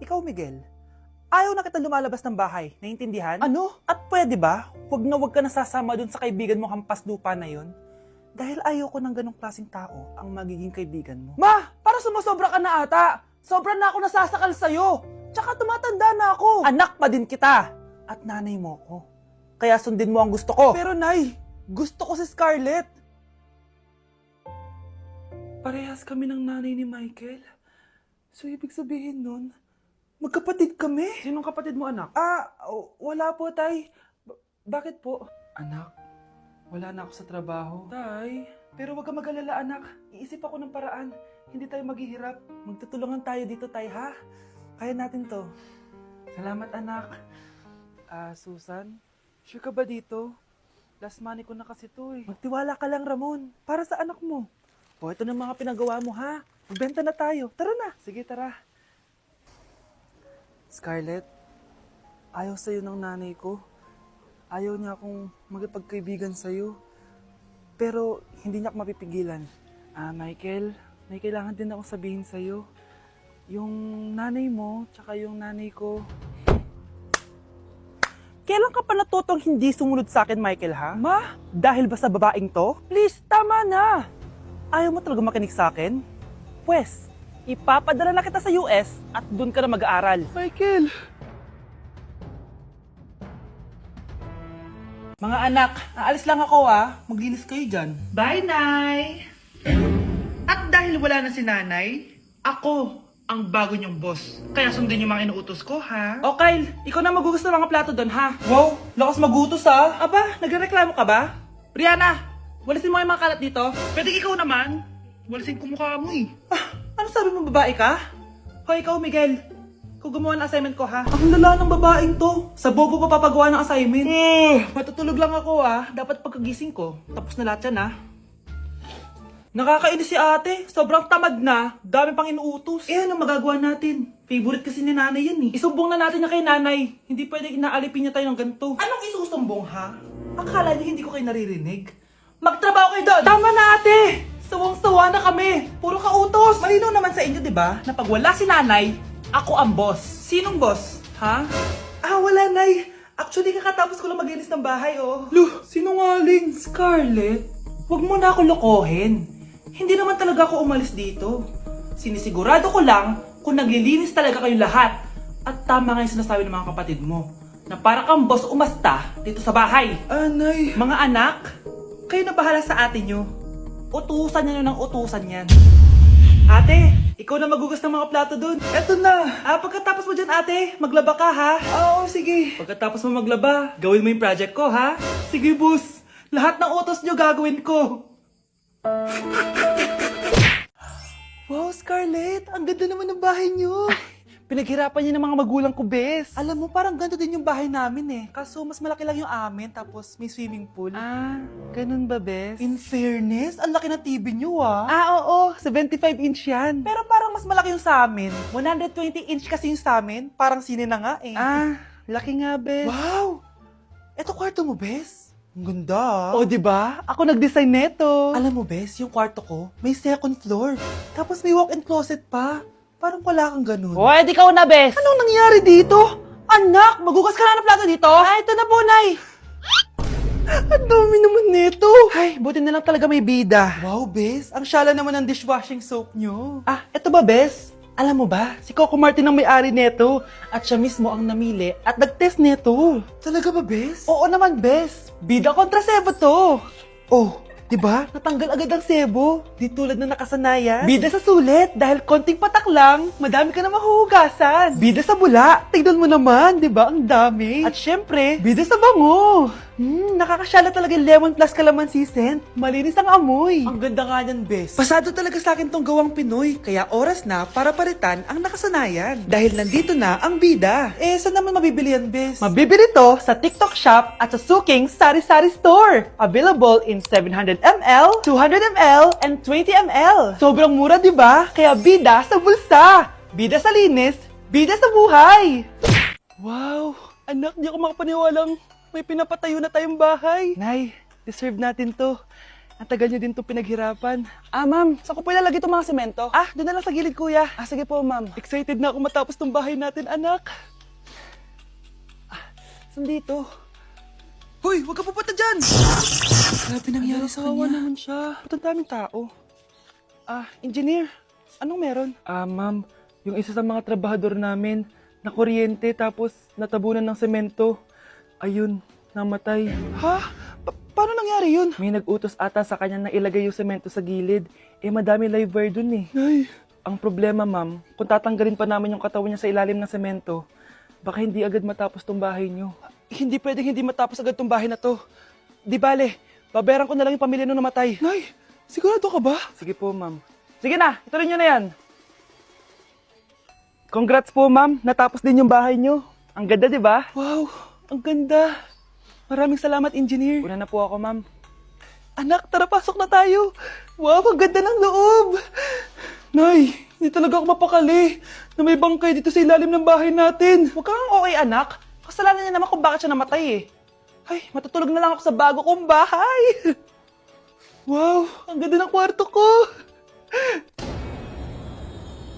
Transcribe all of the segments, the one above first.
Ikaw, Miguel, ayaw na kita lumalabas ng bahay. Naiintindihan? Ano? At pwede ba? Huwag ka nasasama dun sa kaibigan mo hampas lupa na yon. Dahil ayaw ko ng ganong klaseng tao ang magiging kaibigan mo. Ma! Para sumasobra ka na ata! Sobra na ako nasasakal sa'yo! Tsaka tumatanda na ako! Anak pa din kita! At nanay mo ko. Kaya sundin mo ang gusto ko. Pero Nay, gusto ko si Scarlett. Parehas kami ng nanay ni Michael. So, ibig sabihin nun, magkapatid kami? Sinong kapatid mo, anak? Wala po, Tay. Bakit po? Anak, wala na ako sa trabaho. Tay, pero wag ka mag-alala, anak. Iisip ako ng paraan. Hindi tayo maghihirap. Magtutulungan tayo dito, Tay, ha? Kaya natin to. Salamat, anak. Susan, sure ka ba dito? Last money ko na kasi to, eh. Magtiwala ka lang, Ramon. Para sa anak mo. O, ito na mga pinagawa mo, ha? Magbenta na tayo. Tara na. Sige, tara. Scarlett, ayaw sa'yo ng nanay ko. Ayaw niya akong magipagkaibigan sa'yo. Pero hindi niya ako mapipigilan. Michael, may kailangan din akong sabihin sa'yo. Yung nanay mo, tsaka yung nanay ko. Kailan ka pa natutong hindi sumunod sa akin, Michael, ha? Ma, dahil ba sa babaeng to? Please, tama na! Ayaw mo talaga makinig sa akin? Pwes, ipapadala na kita sa US at doon ka na mag-aaral. Michael! Mga anak, aalis lang ako Maglinis kayo dyan. Bye, Nay! At dahil wala na si Nanay, ako ang bago niyong boss. Kaya sundin yung mga inuutos ko, ha? O Kyle, ikaw na magugas ng mga plato doon, ha? Wow, lakas magutos Aba, nagrereklamo ka ba? Brianna, walisin mo yung mga kalat dito. Pwede ikaw naman. Walisin ko mukha mo eh. Ano sabi mo, babae ka? Hoy, ikaw, Miguel. Ikaw gumawa ng assignment ko, ha? Ang lala ng babaeng to. Sa bobo pa papagawa ng assignment. Matutulog lang ako, Dapat pagkagising ko, tapos na lahat yan, Nakakainis si ate. Sobrang tamad na. Dami pang inuutos. Ano magagawa natin? Favorite kasi ni nanay yan, Isumbong na natin niya kay nanay. Hindi pwede inaalipin niya tayo ng ganito. Anong isusumbong, ha? Akala niyo hindi ko kayo naririnig? Magtrabaho kayo doon! Tama na, ate! Sawang-sawa na kami! Puro kautos! Malinaw naman sa inyo, di ba? Na pag wala si nanay, ako ang boss. Sinong boss? Ha? Wala, nay. Actually, kakatapos ko lang maglinis ng bahay, Luh, sinungaling. Scarlett, huwag mo na ako lokohin. Hindi naman talaga ako umalis dito. Sinisigurado ko lang kung naglilinis talaga kayong lahat. At tama nga yung sinasabi ng mga kapatid mo. Na para kang boss umasta dito sa bahay. Nay. Mga anak, kayo na bahala sa ate nyo. Utusan nyo ng utusan yan. Ate, ikaw na magugas ng mga plato dun. Eto na. Pagkatapos mo dyan, ate, maglaba ka, ha? Oo, sige. Pagkatapos mo maglaba, gawin mo yung project ko, ha? Sige, boss. Lahat ng utos nyo gagawin ko. Wow, Scarlett, ang ganda naman ng bahay nyo. Pinaghirapan niya ng mga magulang ko, bes. Alam mo, parang ganito din yung bahay namin, Kaso mas malaki lang yung amin, tapos may swimming pool. Ganun ba, bes? In fairness, ang laki ng TV nyo, oo, 75-inch yan. Pero parang mas malaki yung sa amin. 120-inch kasi yung sa amin, parang sine na nga, laki nga, bes. Wow! Eto kwarto mo, bes? Ang ganda. O, diba? Ako nag-design neto. Alam mo, bes, yung kwarto ko, may second floor. Tapos may walk-in closet pa. Parang wala kang ganun. O, edi ikaw na, bes. Anong nangyari dito? Anak, magugas ka na ng plato dito? Ito na po, Nay. Ang dami naman nito. Ay, buti na lang talaga may bida. Wow, bes. Ang syala naman ng dishwashing soap nyo. Eto ba, bes? Alam mo ba, si Coco Martin ang may-ari neto. At siya mismo ang namili at nag-test neto. Talaga ba, bes? Oo naman, bes. Bida kontra sebo to. Oh, diba? Natanggal agad ang sebo. Di tulad na nakasanayan. Bida sa sulit, dahil konting patak lang, madami ka na mahuhugasan. Bida sa bula, tignan mo naman, diba? Ang dami. At syempre, bida sa bango. Nakakasyala talaga yung lemon plus calamansi scent. Malinis ang amoy. Ang ganda nga niyan, bes. Pasado talaga sa akin tong gawang Pinoy, kaya oras na para palitan ang nakasanayan. Dahil nandito na ang bida. Saan naman mabibili yan, bes? Mabibili to sa TikTok Shop at sa Suking Sari Sari Store. Available in 700ml, 200ml, and 20ml. Sobrang mura, di ba? Kaya bida sa bulsa. Bida sa linis, bida sa buhay. Wow, anak, di ako makapaniwalang may pinapatayo na tayong bahay. Nay, deserve natin to. Ang tagal niyo din itong pinaghirapan. Ma'am, saan ko po ilalagay itong mga semento? Doon na lang sa gilid, kuya. Sige po, ma'am. Excited na ako matapos itong bahay natin, anak. Saan dito? Hoy, huwag ka pupunta dyan! Grabe nangyari sa kanya. Naman siya. Ba't ang daming tao? Engineer, anong meron? Ma'am, yung isa sa mga trabahador namin, nakuryente tapos natabunan ng semento. Ayun, namatay. Ha? Paano nangyari yun? May nag-utos ata sa kanya na ilagay yung semento sa gilid. Madami live wire dun eh. Ay. Ang problema, ma'am, kung tatanggalin pa namin yung katawan niya sa ilalim ng semento, baka hindi agad matapos tong bahay niyo. Hindi pwedeng hindi matapos agad tong bahay na to. Di bale, babayaran ko na lang yung pamilya nung namatay. Nay, sigurado ka ba? Sige po, ma'am. Sige na, ituloy niyo na yan. Congrats po, ma'am. Natapos din yung bahay niyo. Ang ganda, di ba? Wow, ang ganda. Maraming salamat, engineer. Una na po ako, ma'am. Anak, tara pasok na tayo. Wow, ang ganda ng loob. Nay, hindi talaga ako mapakali na may bangkay dito sa ilalim ng bahay natin. Huwag kang okay, anak. Kasalanan niya naman kung bakit siya namatay eh. Ay, matutulog na lang ako sa bago kong bahay. Wow, ang ganda ng kwarto ko.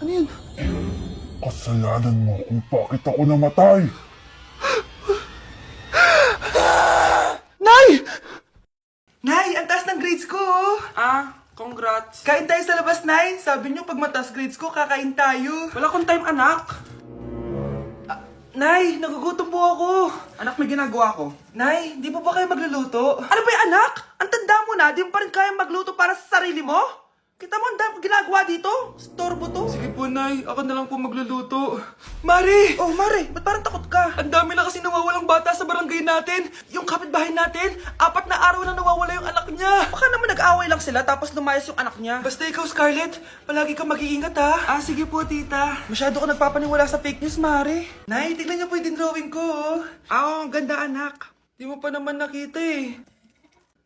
Ano yun? Kasalanan mo kung bakit ako namatay. Nay! Nay, ang taas ng grades ko, oh. Congrats. Kain tayo sa labas, Nay. Sabi niyo, pag mataas grades ko, kakain tayo. Wala akong time, anak. Nay, nagugutom po ako. Anak, may ginagawa ko. Nay, di po ba kayo magluluto? Ano ba yung anak? Ang tanda mo na, di mo pa rin kaya magluto para sa sarili mo? Kita mo ang dami kong ginagawa dito? Storbo to. Sige po, Nay. Ako na lang po magluluto. Mari! Oh, Mare, ba't parang takot ka? Ang dami na kasi nawawalang bata sa barangay natin. Yung kapitbahay natin, 4 na araw na nawawala yung anak niya. Baka naman nag-away lang sila tapos lumayas yung anak niya. Basta ikaw, Scarlett, palagi kang mag-iingat ha. Sige po, tita. Masyado ko nagpapaniwala sa fake news, Mare. Nay, tignan niyo po yung drawing ko, oh. Oo, ang ganda anak. Di mo pa naman nakita eh.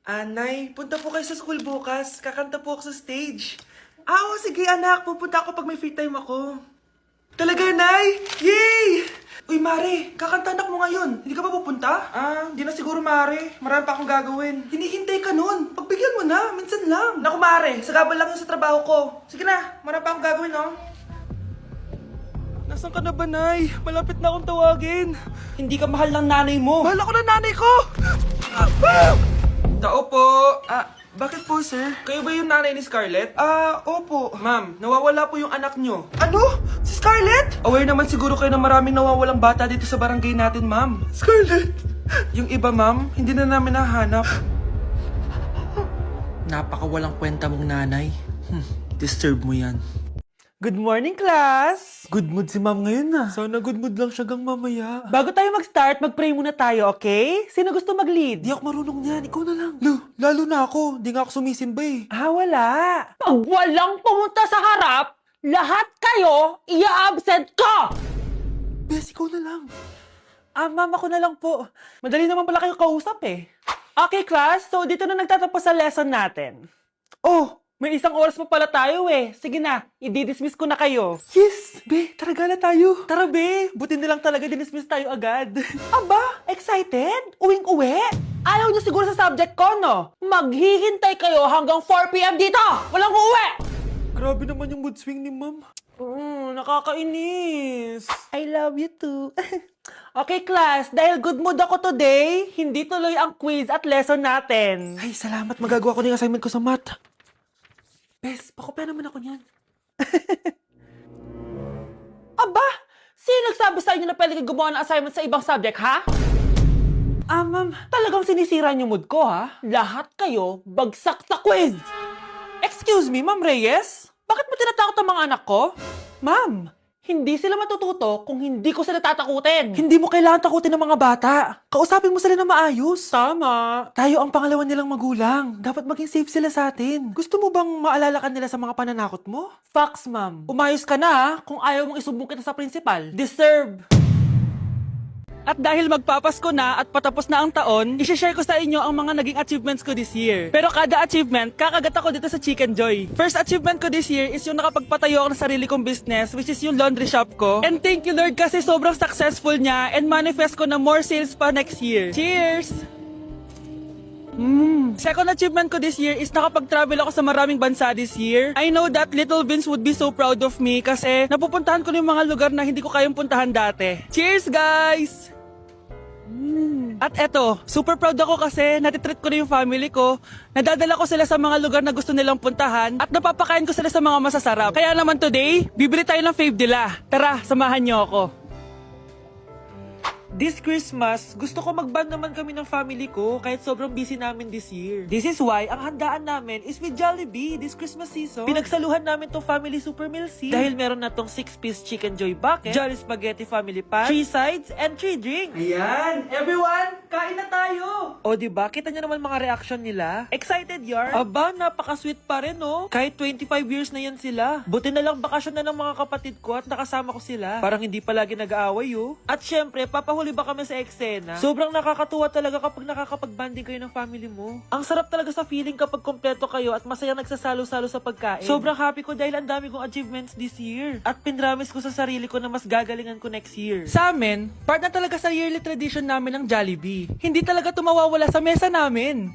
Nay, punta po kayo sa school bukas. Kakanta po ako sa stage. Oo, sige anak. Pupunta ako pag may free time ako. Talaga, Nay? Yay! Uy, Mare, kakanta anak mo ngayon. Hindi ka pa pupunta? Hindi na siguro, Mare. Marami pa akong gagawin. Hinihintay ka nun. Pagbigyan mo na, minsan lang. Naku, Mare, sagabal lang yun sa trabaho ko. Sige na, marami pa akong gagawin, oh. Nasaan ka na ba, Nay? Malapit na akong tawagin. Hindi ka mahal ng nanay mo. Mahal ako ng nanay ko! Tao po. Bakit po, sir? Kayo ba yung nanay ni Scarlett? Opo. Ma'am, nawawala po yung anak nyo. Ano? Si Scarlett? Aware naman siguro kayo na maraming nawawalang bata dito sa barangay natin, ma'am. Scarlett! Yung iba, ma'am, hindi na namin nahanap. Napakawalang kwenta mong nanay. Disturb mo yan. Good morning, class! Good mood si ma'am ngayon na. Sana good mood lang siya gang mamaya. Bago tayo mag-start, mag-pray muna tayo, okay? Sino gusto mag-lead? Di ako marunong yan, ikaw na lang. Lalo na ako, di nga ako sumisimba eh. Wala. Pag walang pumunta sa harap, lahat kayo i-absent ko! Bes, ikaw na lang. Ma'am, ako na lang po. Madali naman pala kayo kausap eh. Okay, class. So, dito na nagtatapos sa lesson natin. Oh, may 1 oras pa pala tayo eh. Sige na, i-dismiss ko na kayo. Yes, be, tara gala tayo. Tara be, buti nilang talaga dinismiss tayo agad. Aba, excited? Uwing-uwi? Ayaw niyo siguro sa subject ko, no? Maghihintay kayo hanggang 4 p.m. dito! Walang uuwi! Grabe naman yung mood swing ni ma'am. Nakakainis. I love you too. Okay, class. Dahil good mood ako today, hindi tuloy ang quiz at lesson natin. Ay, salamat, magagawa ko na yung assignment ko sa math. Bes, pakopya naman ako niyan. Aba! Sino nagsabi sa inyo na pwede kayo gumawa ng assignment sa ibang subject, ha? Ma'am, talagang sinisira niyo mood ko, ha? Lahat kayo bagsak sa quiz! Excuse me, Ma'am Reyes? Bakit mo tinatakot ang mga anak ko? Ma'am, hindi sila matututo kung hindi ko sila tatakutin. Hindi mo kailangan takutin ng mga bata. Kausapin mo sila na maayos. Tama. Tayo ang pangalawa nilang magulang. Dapat maging safe sila sa atin. Gusto mo bang maalala ka nila sa mga pananakot mo? Facts, ma'am. Umayos ka na, ha? Kung ayaw mong isumbong kita sa principal. Deserve. At dahil magpapasko na at patapos na ang taon, i-share ko sa inyo ang mga naging achievements ko this year. Pero kada achievement, kakagat ako dito sa Chicken Joy. First achievement ko this year is yung nakapagpatayo ako ng sarili kong business, which is yung laundry shop ko. And thank you Lord kasi sobrang successful niya and manifest ko na more sales pa next year. Cheers! Second achievement ko this year is nakapag-travel ako sa maraming bansa this year. I know that Little Vince would be so proud of me kasi napupuntahan ko na yung mga lugar na hindi ko kayang puntahan dati. Cheers, guys! At eto, super proud ako kasi natitreat ko na yung family ko. Nadadala ko sila sa mga lugar na gusto nilang puntahan at napapakain ko sila sa mga masasarap. Kaya naman today, bibili tayo ng fave nila. Tara, samahan niyo ako. This Christmas, gusto ko mag-band naman kami ng family ko kahit sobrang busy namin this year. This is why ang handaan namin is with Jollibee this Christmas season. Pinagsaluhan namin tong family super meal scene dahil meron na tong 6-piece chicken joy bucket, Jolly Spaghetti family pan, 3 sides, and 3 drinks. Ayan! Everyone, kain na tayo! O diba, kita nyo naman mga reaction nila? Excited yarn? Aba, napaka-sweet pa rin oh. Kahit 25 years na yan sila. Buti na lang bakasyon na ng mga kapatid ko at nakasama ko sila. Parang hindi palagi nag-aaway oh. At syempre, papahuli ba kami sa eksena? Sobrang nakakatuwa talaga kapag nakakapag-banding kayo ng family mo. Ang sarap talaga sa feeling kapag kompleto kayo at masayang nagsasalo-salo sa pagkain. Sobrang happy ko dahil ang dami kong achievements this year. At pinramis ko sa sarili ko na mas gagalingan ko next year. Sa amin, part na talaga sa yearly tradition namin ng Jollibee. Hindi talaga tumawawala sa mesa namin.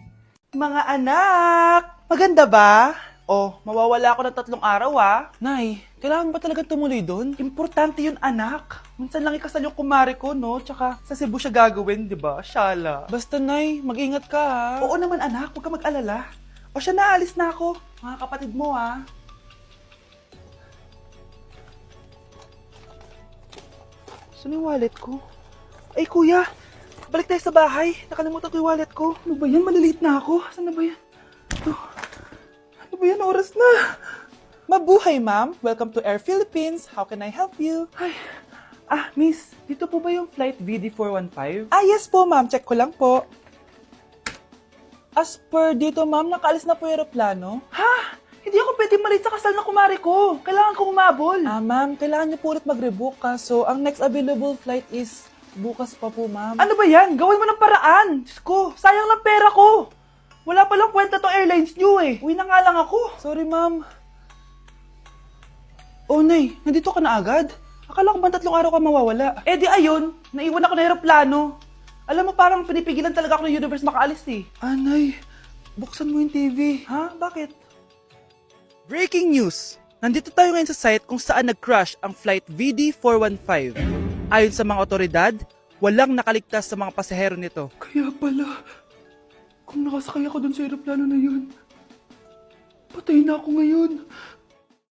Mga anak, maganda ba? Oh, mawawala ako ng 3 araw Nay, kailangan ba talaga tumuloy doon? Importante yun, anak. Minsan lang ikasal yung kumare ko, no? Tsaka sa Cebu siya gagawin, di ba? Shala. Basta, Nay, mag-ingat ka, ha? Oo naman, anak. Huwag ka mag-alala. O siya, naalis na ako. Mga kapatid mo, ha? Saan yung wallet ko? Ay, kuya. Balik tayo sa bahay. Nakalimutan ko yung wallet ko. Ano ba yan? Maliliit na ako. Saan na ba yan? Ito. Ano ba yan? Oras na. Mabuhay, ma'am. Welcome to Air Philippines. How can I help you? Ay. Miss. Dito po ba yung flight VD415? Yes po, ma'am. Check ko lang po. As per dito, ma'am, nakaalis na po yung aeroplano. Ha? Hindi ako pwede malit sa kasal na kumari ko. Kailangan ko umabol. Ma'am, kailangan niyo po ulit mag-rebook so ang next available flight is bukas pa po, ma'am. Ano ba yan? Gawin mo ng paraan. Diyos ko, sayang lang pera ko. Wala palang kwenta tong airlines niyo eh. Uwi na nga lang ako. Sorry, ma'am. Oh, Nay, nandito ka na agad? Akala ko ba 3 araw ka mawawala? Eh di ayun, naiwan ako ng aeroplano. Alam mo, parang pinipigilan talaga ako ng universe makaalis eh. Nay, buksan mo yung TV. Ha? Bakit? Breaking news! Nandito tayo ngayon sa site kung saan nag-crash ang flight VD415. Ayon sa mga otoridad, walang nakaligtas sa mga pasahero nito. Kaya pala, kung nakasakay ako dun sa aeroplano na yun, patay na ako ngayon.